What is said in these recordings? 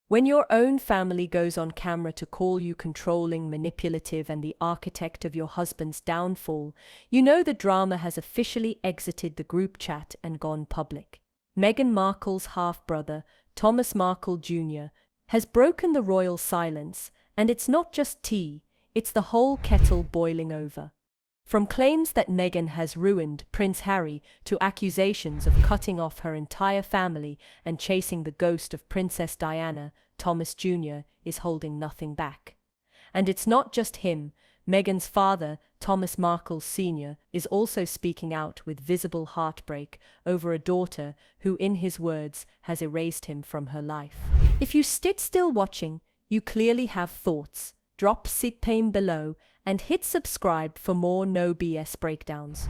When your own family goes on camera to call you controlling, manipulative, and the architect of your husband's downfall, you know the drama has officially exited the group chat and gone public. Meghan Markle's half-brother, Thomas Markle Jr., has broken the royal silence, and it's not just tea, it's the whole kettle boiling over. From claims that Meghan has ruined Prince Harry to accusations of cutting off her entire family and chasing the ghost of Princess Diana, Thomas Jr. is holding nothing back. And it's not just him. Meghan's father, Thomas Markle Sr., is also speaking out with visible heartbreak over a daughter who, in his words, has erased him from her life. If you stood still watching, you clearly have thoughts. Drop sitpane below and hit subscribe for more no BS breakdowns.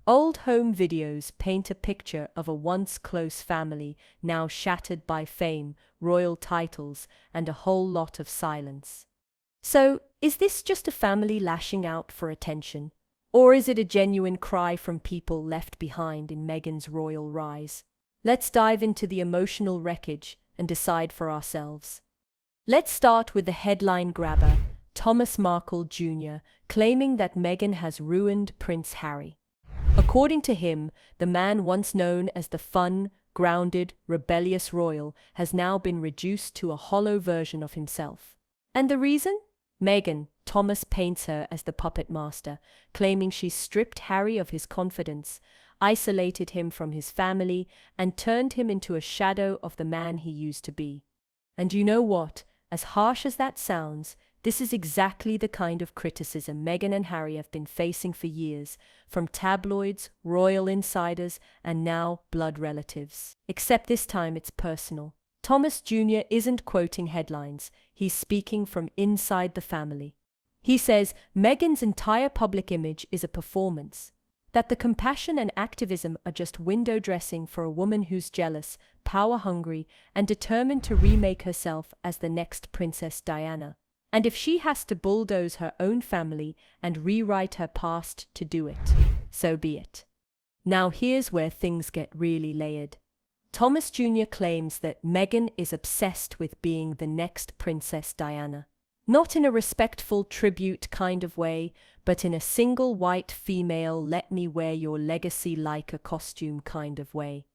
Old home videos paint a picture of a once close family now shattered by fame, royal titles, and a whole lot of silence. So, is this just a family lashing out for attention? Or is it a genuine cry from people left behind in Meghan's royal rise? Let's dive into the emotional wreckage and decide for ourselves. Let's start with the headline grabber, Thomas Markle Jr., claiming that Meghan has ruined Prince Harry. According to him, the man once known as the fun, grounded, rebellious royal has now been reduced to a hollow version of himself. And the reason? Meghan, Thomas paints her as the puppet master, claiming she stripped Harry of his confidence, isolated him from his family, and turned him into a shadow of the man he used to be. And you know what? As harsh as that sounds, this is exactly the kind of criticism Meghan and Harry have been facing for years, from tabloids, royal insiders, and now blood relatives. Except this time it's personal. Thomas Jr. isn't quoting headlines, he's speaking from inside the family. He says Meghan's entire public image is a performance, that the compassion and activism are just window dressing for a woman who's jealous, power-hungry, and determined to remake herself as the next Princess Diana. And if she has to bulldoze her own family and rewrite her past to do it, so be it. Now here's where things get really layered. Thomas Jr. claims that Meghan is obsessed with being the next Princess Diana. Not in a respectful tribute kind of way, but in a single white female let me wear your legacy like a costume kind of way.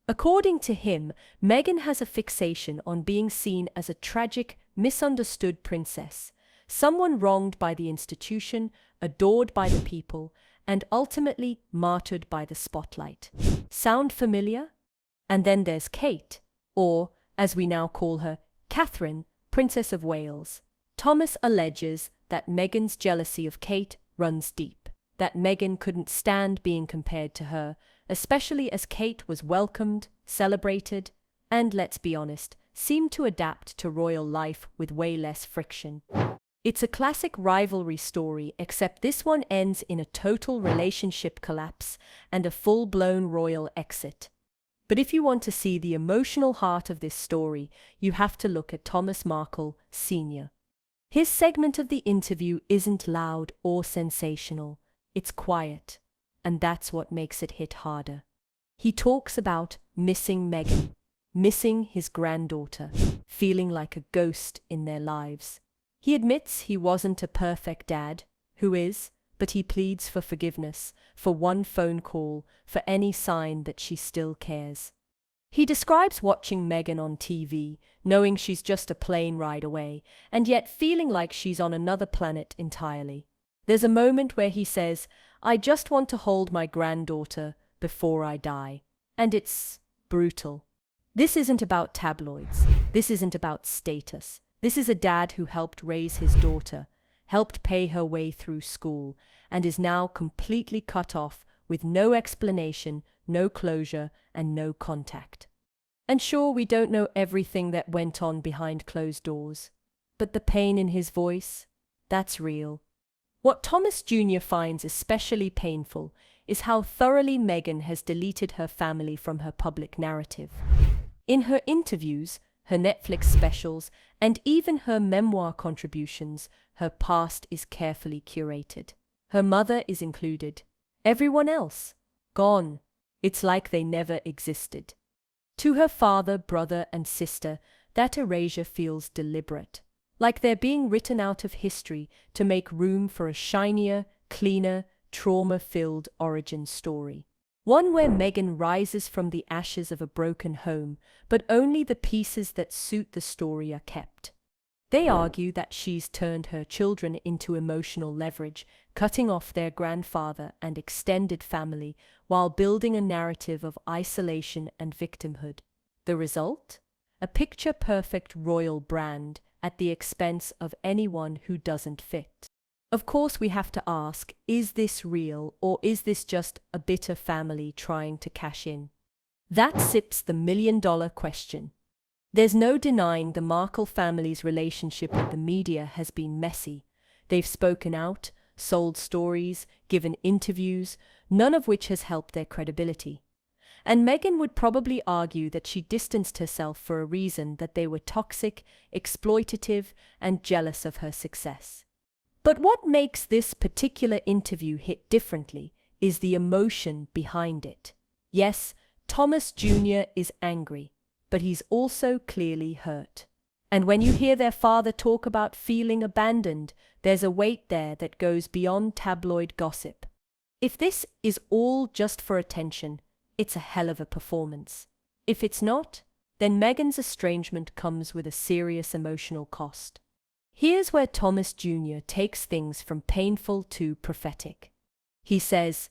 According to him, Meghan has a fixation on being seen as a tragic, misunderstood princess, someone wronged by the institution, adored by the people, and ultimately martyred by the spotlight. Sound familiar? And then there's Kate, or, as we now call her, Catherine, Princess of Wales. Thomas alleges that Meghan's jealousy of Kate runs deep, that Meghan couldn't stand being compared to her, especially as Kate was welcomed, celebrated, and, let's be honest, seemed to adapt to royal life with way less friction. It's a classic rivalry story, except this one ends in a total relationship collapse and a full-blown royal exit. But if you want to see the emotional heart of this story, you have to look at Thomas Markle Sr. His segment of the interview isn't loud or sensational, it's quiet, and that's what makes it hit harder. He talks about missing Meghan, missing his granddaughter, feeling like a ghost in their lives. He admits he wasn't a perfect dad, who is, but he pleads for forgiveness, for one phone call, for any sign that she still cares. He describes watching Meghan on TV, knowing she's just a plane ride away, and yet feeling like she's on another planet entirely. There's a moment where he says, "I just want to hold my granddaughter before I die." And it's brutal. This isn't about tabloids. This isn't about status. This is a dad who helped raise his daughter, helped pay her way through school, and is now completely cut off with no explanation, no closure, and no contact. And sure, we don't know everything that went on behind closed doors, but the pain in his voice, that's real. What Thomas Jr. finds especially painful is how thoroughly Meghan has deleted her family from her public narrative. In her interviews, her Netflix specials, and even her memoir contributions, her past is carefully curated. Her mother is included. Everyone else, gone. It's like they never existed. To her father, brother, and sister, that erasure feels deliberate, like they're being written out of history to make room for a shinier, cleaner, trauma-filled origin story. One where Meghan rises from the ashes of a broken home, but only the pieces that suit the story are kept. They argue that she's turned her children into emotional leverage, cutting off their grandfather and extended family while building a narrative of isolation and victimhood. The result? A picture-perfect royal brand at the expense of anyone who doesn't fit. Of course, we have to ask, is this real, or is this just a bitter family trying to cash in? That sips the million-dollar question. There's no denying the Markle family's relationship with the media has been messy. They've spoken out, sold stories, given interviews, none of which has helped their credibility. And Meghan would probably argue that she distanced herself for a reason, that they were toxic, exploitative, and jealous of her success. But what makes this particular interview hit differently is the emotion behind it. Yes, Thomas Jr. is angry, but he's also clearly hurt. And when you hear their father talk about feeling abandoned, there's a weight there that goes beyond tabloid gossip. If this is all just for attention, it's a hell of a performance. If it's not, then Meghan's estrangement comes with a serious emotional cost. Here's where Thomas Jr. takes things from painful to prophetic. He says,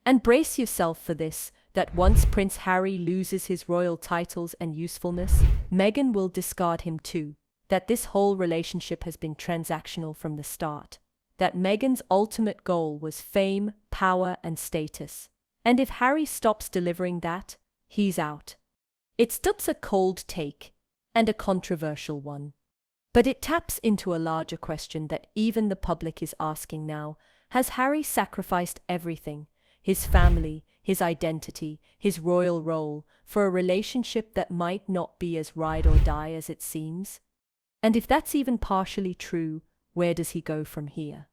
"And brace yourself for this, that once Prince Harry loses his royal titles and usefulness, Meghan will discard him too, that this whole relationship has been transactional from the start, that Meghan's ultimate goal was fame, power, and status. And if Harry stops delivering that, he's out." It's a cold take, and a controversial one. But it taps into a larger question that even the public is asking now. Has Harry sacrificed everything, his family, his identity, his royal role, for a relationship that might not be as ride or die as it seems? And if that's even partially true, where does he go from here?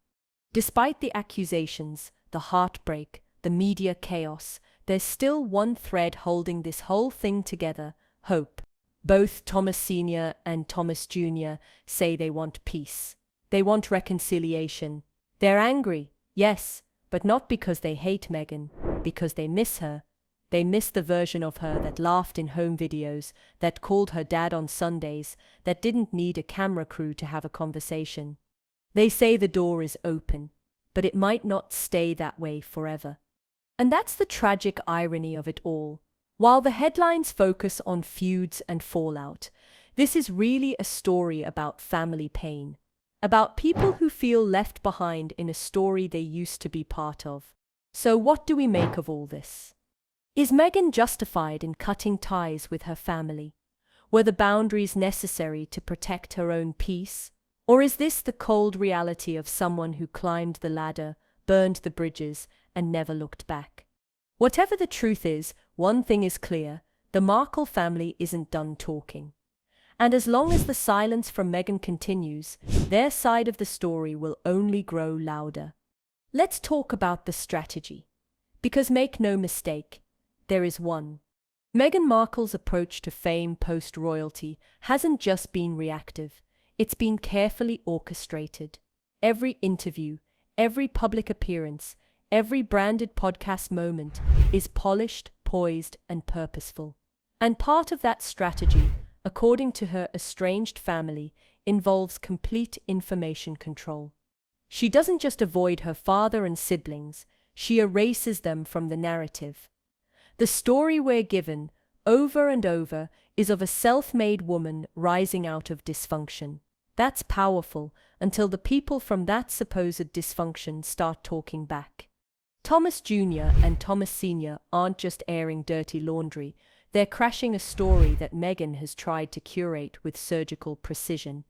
Despite the accusations, the heartbreak, the media chaos, there's still one thread holding this whole thing together: hope. Both Thomas Sr. and Thomas Jr. say they want peace. They want reconciliation. They're angry, yes, but not because they hate Meghan, because they miss her. They miss the version of her that laughed in home videos, that called her dad on Sundays, that didn't need a camera crew to have a conversation. They say the door is open, but it might not stay that way forever. And that's the tragic irony of it all. While the headlines focus on feuds and fallout, this is really a story about family pain, about people who feel left behind in a story they used to be part of. So what do we make of all this? Is Meghan justified in cutting ties with her family? Were the boundaries necessary to protect her own peace? Or is this the cold reality of someone who climbed the ladder, burned the bridges, and never looked back? Whatever the truth is, one thing is clear: the Markle family isn't done talking. And as long as the silence from Meghan continues, their side of the story will only grow louder. Let's talk about the strategy. Because make no mistake, there is one. Meghan Markle's approach to fame post-royalty hasn't just been reactive, it's been carefully orchestrated. Every interview, every public appearance, every branded podcast moment is polished, poised, and purposeful. And part of that strategy, according to her estranged family, involves complete information control. She doesn't just avoid her father and siblings, she erases them from the narrative. The story we're given, over and over, is of a self-made woman rising out of dysfunction. That's powerful, until the people from that supposed dysfunction start talking back. Thomas Jr. and Thomas Sr. aren't just airing dirty laundry, they're crashing a story that Meghan has tried to curate with surgical precision.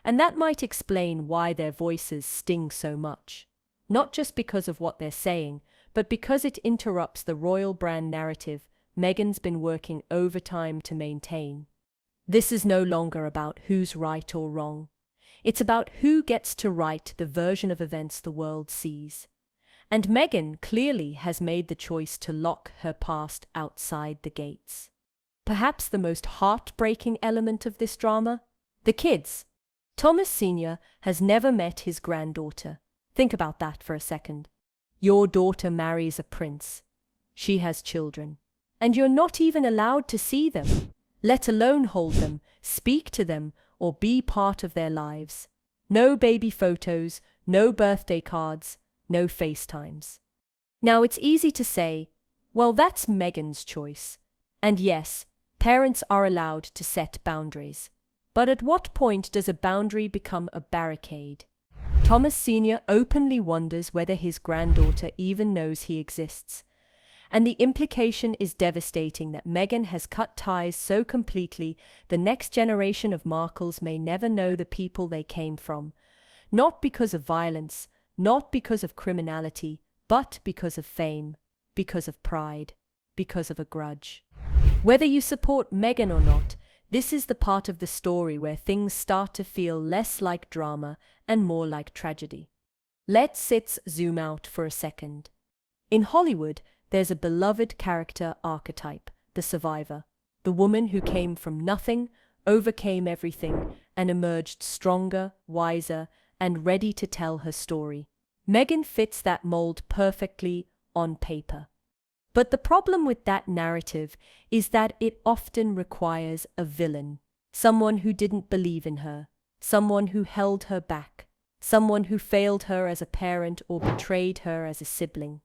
And that might explain why their voices sting so much. Not just because of what they're saying, but because it interrupts the royal brand narrative Meghan's been working overtime to maintain. This is no longer about who's right or wrong. It's about who gets to write the version of events the world sees. And Meghan clearly has made the choice to lock her past outside the gates. Perhaps the most heartbreaking element of this drama? The kids. Thomas Sr. has never met his granddaughter. Think about that for a second. Your daughter marries a prince. She has children. And you're not even allowed to see them, let alone hold them, speak to them, or be part of their lives. No baby photos, no birthday cards, no FaceTimes. Now it's easy to say, well, that's Meghan's choice. And yes, parents are allowed to set boundaries. But at what point does a boundary become a barricade? Thomas Sr. openly wonders whether his granddaughter even knows he exists. And the implication is devastating that Meghan has cut ties so completely the next generation of Markles may never know the people they came from. Not because of violence, not because of criminality, but because of fame, because of pride, because of a grudge. Whether you support Meghan or not, this is the part of the story where things start to feel less like drama and more like tragedy. Let's zoom out for a second. In Hollywood, there's a beloved character archetype, the survivor, the woman who came from nothing, overcame everything, and emerged stronger, wiser, and ready to tell her story. Meghan fits that mold perfectly on paper. But the problem with that narrative is that it often requires a villain, someone who didn't believe in her, someone who held her back, someone who failed her as a parent or betrayed her as a sibling.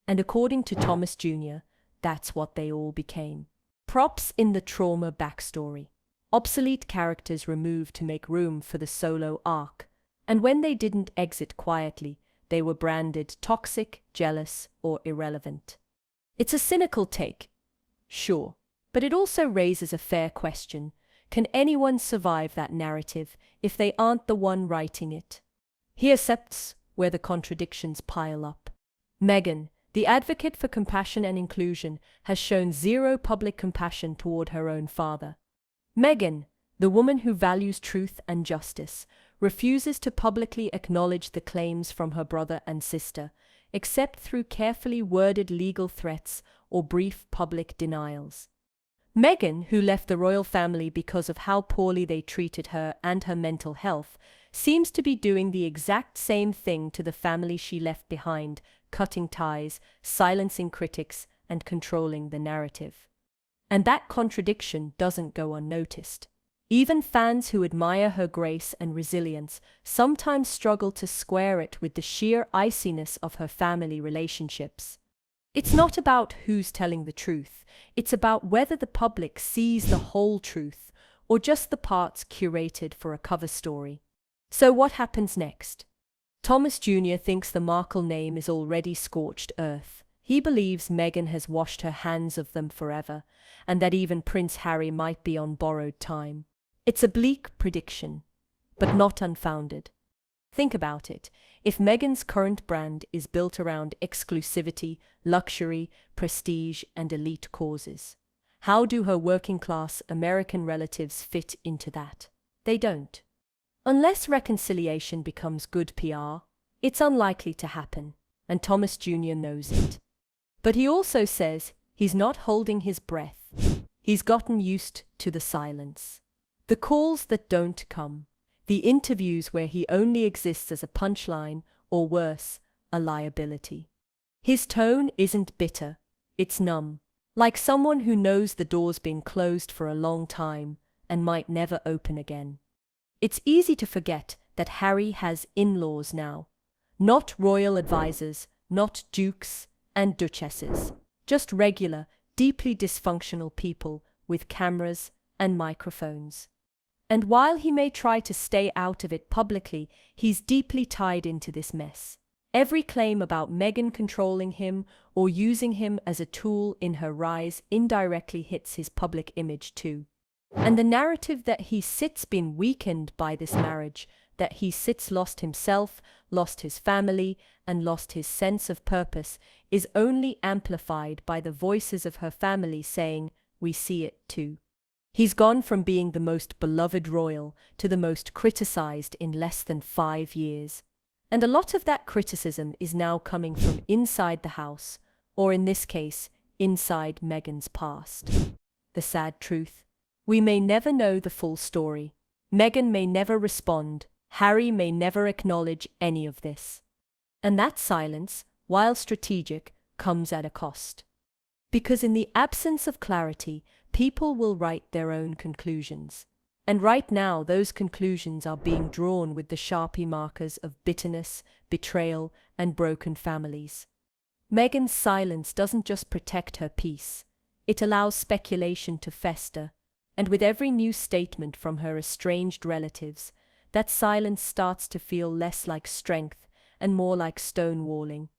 And according to Thomas Jr., that's what they all became. Props in the trauma backstory. Obsolete characters removed to make room for the solo arc. And when they didn't exit quietly, they were branded toxic, jealous, or irrelevant. It's a cynical take, sure, but it also raises a fair question. Can anyone survive that narrative if they aren't the one writing it? Here's where the contradictions pile up. Meghan, the advocate for compassion and inclusion, has shown zero public compassion toward her own father. Meghan, the woman who values truth and justice, refuses to publicly acknowledge the claims from her brother and sister, except through carefully worded legal threats or brief public denials. Meghan, who left the royal family because of how poorly they treated her and her mental health, seems to be doing the exact same thing to the family she left behind, cutting ties, silencing critics, and controlling the narrative. And that contradiction doesn't go unnoticed. Even fans who admire her grace and resilience sometimes struggle to square it with the sheer iciness of her family relationships. It's not about who's telling the truth, it's about whether the public sees the whole truth or just the parts curated for a cover story. So what happens next? Thomas Jr. thinks the Markle name is already scorched earth. He believes Meghan has washed her hands of them forever, and that even Prince Harry might be on borrowed time. It's a bleak prediction, but not unfounded. Think about it. If Meghan's current brand is built around exclusivity, luxury, prestige, and elite causes, how do her working-class American relatives fit into that? They don't. Unless reconciliation becomes good PR, it's unlikely to happen, and Thomas Jr. knows it. But he also says he's not holding his breath. He's gotten used to the silence. The calls that don't come. The interviews where he only exists as a punchline, or worse, a liability. His tone isn't bitter, it's numb, like someone who knows the door's been closed for a long time and might never open again. It's easy to forget that Harry has in-laws now. Not royal advisors, not dukes and duchesses, just regular, deeply dysfunctional people with cameras and microphones. And while he may try to stay out of it publicly, he's deeply tied into this mess. Every claim about Meghan controlling him or using him as a tool in her rise indirectly hits his public image too. And the narrative that he sits been weakened by this marriage, that he sits lost himself, lost his family, and lost his sense of purpose, is only amplified by the voices of her family saying, "We see it too." He's gone from being the most beloved royal to the most criticized in less than 5 years. And a lot of that criticism is now coming from inside the house, or in this case, inside Meghan's past. The sad truth. We may never know the full story. Meghan may never respond. Harry may never acknowledge any of this. And that silence, while strategic, comes at a cost. Because in the absence of clarity, people will write their own conclusions. And right now, those conclusions are being drawn with the Sharpie markers of bitterness, betrayal, and broken families. Meghan's silence doesn't just protect her peace, it allows speculation to fester, and with every new statement from her estranged relatives, that silence starts to feel less like strength and more like stonewalling.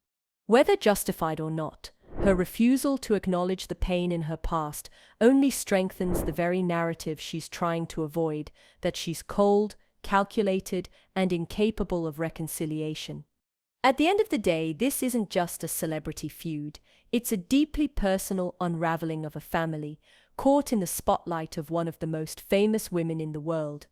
Whether justified or not, her refusal to acknowledge the pain in her past only strengthens the very narrative she's trying to avoid, that she's cold, calculated, and incapable of reconciliation. At the end of the day, this isn't just a celebrity feud, it's a deeply personal unraveling of a family caught in the spotlight of one of the most famous women in the world.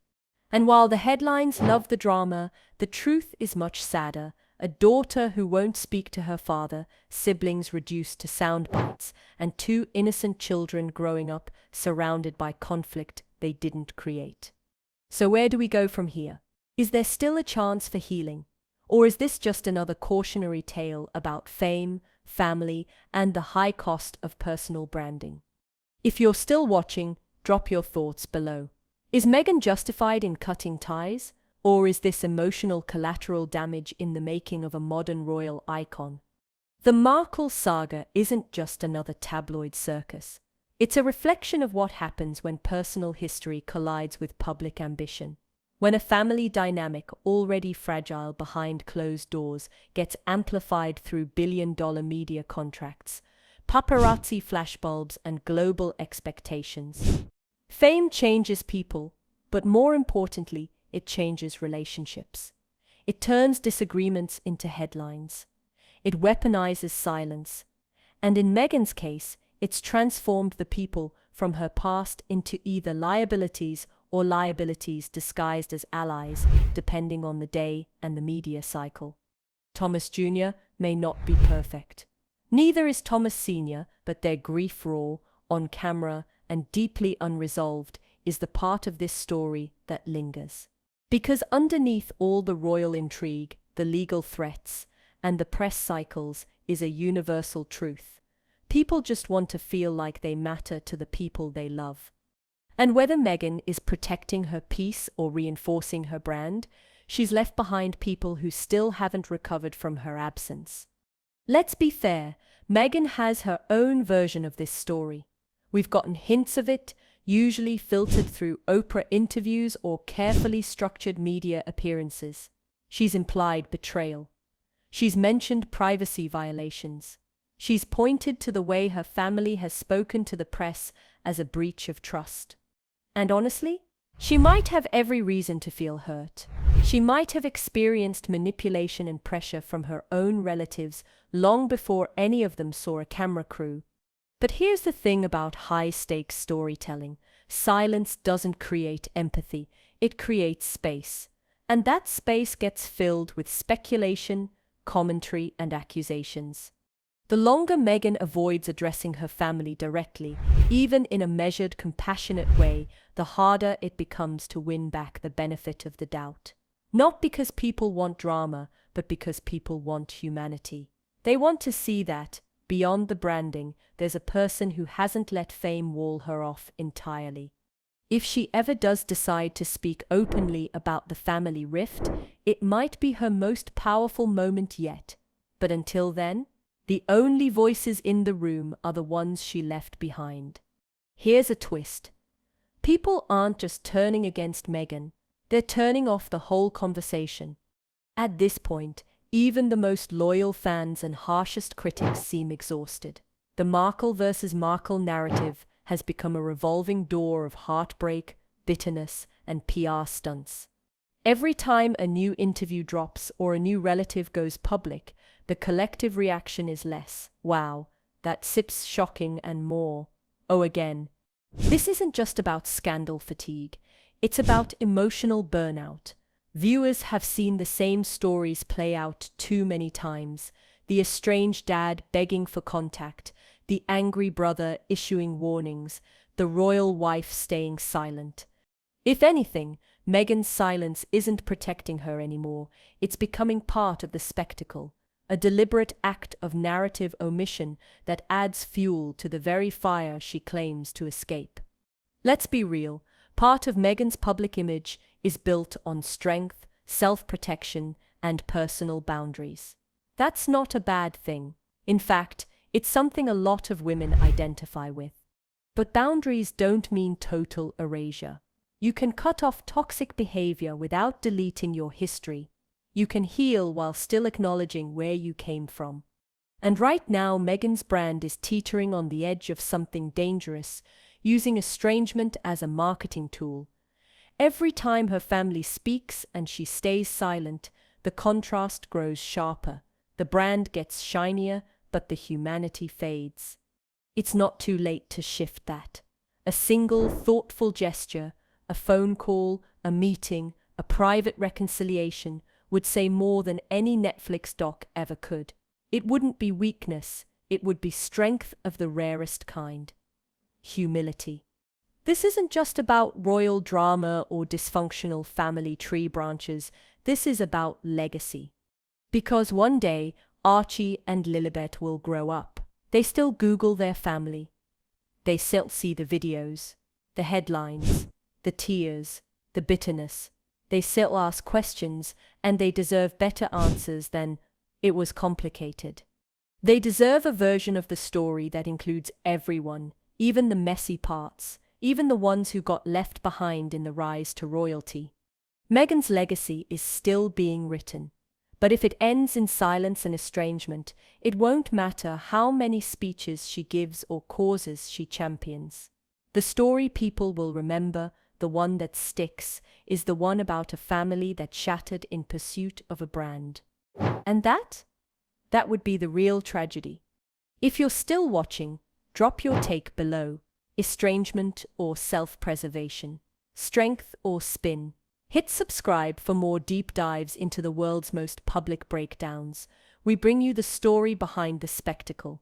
And while the headlines love the drama, the truth is much sadder. A daughter who won't speak to her father, siblings reduced to sound bites, and two innocent children growing up surrounded by conflict they didn't create. So where do we go from here? Is there still a chance for healing? Or is this just another cautionary tale about fame, family, and the high cost of personal branding? If you're still watching, drop your thoughts below. Is Meghan justified in cutting ties? Or is this emotional collateral damage in the making of a modern royal icon? The Markle saga isn't just another tabloid circus. It's a reflection of what happens when personal history collides with public ambition. When a family dynamic already fragile behind closed doors gets amplified through billion-dollar media contracts, paparazzi flashbulbs, and global expectations. Fame changes people, but more importantly, it changes relationships. It turns disagreements into headlines. It weaponizes silence. And in Meghan's case, it's transformed the people from her past into either liabilities or liabilities disguised as allies, depending on the day and the media cycle. Thomas Jr. may not be perfect. Neither is Thomas Sr., but their grief raw, on camera, and deeply unresolved is the part of this story that lingers. Because underneath all the royal intrigue, the legal threats, and the press cycles is a universal truth. People just want to feel like they matter to the people they love. And whether Meghan is protecting her peace or reinforcing her brand, she's left behind people who still haven't recovered from her absence. Let's be fair, Meghan has her own version of this story. We've gotten hints of it, usually filtered through Oprah interviews or carefully structured media appearances. She's implied betrayal. She's mentioned privacy violations. She's pointed to the way her family has spoken to the press as a breach of trust. And honestly, she might have every reason to feel hurt. She might have experienced manipulation and pressure from her own relatives long before any of them saw a camera crew. But here's the thing about high-stakes storytelling. Silence doesn't create empathy, it creates space. And that space gets filled with speculation, commentary, and accusations. The longer Meghan avoids addressing her family directly, even in a measured, compassionate way, the harder it becomes to win back the benefit of the doubt. Not because people want drama, but because people want humanity. They want to see that, beyond the branding, there's a person who hasn't let fame wall her off entirely. If she ever does decide to speak openly about the family rift, it might be her most powerful moment yet. But until then, the only voices in the room are the ones she left behind. Here's a twist. People aren't just turning against Meghan, they're turning off the whole conversation. At this point, even the most loyal fans and harshest critics seem exhausted. The Markle versus Markle narrative has become a revolving door of heartbreak, bitterness, and PR stunts. Every time a new interview drops or a new relative goes public, the collective reaction is less, "Wow, that sip's shocking," and more, "Oh, again." This isn't just about scandal fatigue, it's about emotional burnout. Viewers have seen the same stories play out too many times. The estranged dad begging for contact, the angry brother issuing warnings, the royal wife staying silent. If anything, Meghan's silence isn't protecting her anymore, it's becoming part of the spectacle, a deliberate act of narrative omission that adds fuel to the very fire she claims to escape. Let's be real, part of Meghan's public image is built on strength, self-protection, and personal boundaries. That's not a bad thing. In fact, it's something a lot of women identify with. But boundaries don't mean total erasure. You can cut off toxic behavior without deleting your history. You can heal while still acknowledging where you came from. And right now, Meghan's brand is teetering on the edge of something dangerous, using estrangement as a marketing tool. Every time her family speaks and she stays silent, the contrast grows sharper. The brand gets shinier, but the humanity fades. It's not too late to shift that. A single, thoughtful gesture, a phone call, a meeting, a private reconciliation would say more than any Netflix doc ever could. It wouldn't be weakness, it would be strength of the rarest kind. Humility. This isn't just about royal drama or dysfunctional family tree branches, this is about legacy. Because one day, Archie and Lilibet will grow up. They still Google their family. They still see the videos, the headlines, the tears, the bitterness. They still ask questions, and they deserve better answers than, "It was complicated." They deserve a version of the story that includes everyone, even the messy parts, even the ones who got left behind in the rise to royalty. Meghan's legacy is still being written. But if it ends in silence and estrangement, it won't matter how many speeches she gives or causes she champions. The story people will remember, the one that sticks, is the one about a family that shattered in pursuit of a brand. And that would be the real tragedy. If you're still watching, drop your take below. Estrangement or self-preservation? Strength or spin? Hit subscribe for more deep dives into the world's most public breakdowns. We bring you the story behind the spectacle.